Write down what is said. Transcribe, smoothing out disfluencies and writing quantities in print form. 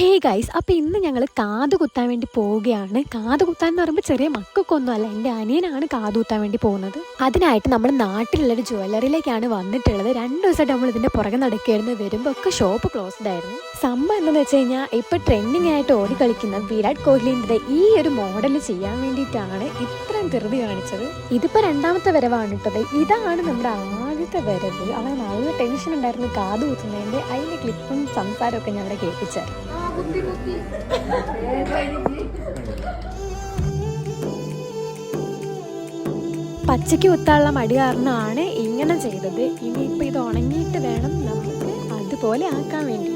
Hey guys, അപ്പോൾ ഇന്ന് ഞങ്ങൾ കാത് കുത്താൻ വേണ്ടി പോവുകയാണ്. കാത് കുത്താൻ എന്ന് പറയുമ്പോൾ ചെറിയ മക്കൾക്കൊന്നും അല്ല, എൻ്റെ അനിയനാണ് കാത് കുത്താൻ വേണ്ടി പോകുന്നത്. അതിനായിട്ട് നമ്മൾ നാട്ടിലുള്ളൊരു ജ്വല്ലറിയിലേക്കാണ് വന്നിട്ടുള്ളത്. 2 ദിവസമായിട്ട് നമ്മൾ ഇതിൻ്റെ പുറകെ നടക്കുകയായിരുന്നു. വരുമ്പോൾ ഒക്കെ ഷോപ്പ് ക്ലോസ്ഡ് ആയിരുന്നു. സംഭവം എന്താണെന്ന് വെച്ച് കഴിഞ്ഞാൽ ഇപ്പോൾ ട്രെൻഡിങ് ആയിട്ട് ഓടിക്കളിക്കുന്ന വിരാട് കോഹ്ലിൻ്റെ ഈ ഒരു മോഡൽ ചെയ്യാൻ വേണ്ടിയിട്ടാണ് ഇത്രയും ധൃതി കാണിച്ചത്. ഇതിപ്പോൾ 2ാമത്തെ വരവാണ് കേട്ടത്. ഇതാണ് നമ്മുടെ ആദ്യത്തെ വരവ്. അവൻ നല്ല ടെൻഷൻ ഉണ്ടായിരുന്നു കാത് കുത്തുന്നതിൻ്റെ. അതിൻ്റെ ക്ലിപ്പും സംസാരമൊക്കെ ഞാൻ അവിടെ കേൾപ്പിച്ചായിരുന്നു. പച്ചയ്ക്ക് കുത്താനുള്ള മടി കാരണമാണ് ഇങ്ങനെ ചെയ്തത്. ഇനിയിപ്പോൾ ഇത് ഉണങ്ങിയിട്ട് വേണം നമുക്ക് അതുപോലെ ആക്കാൻ വേണ്ടി.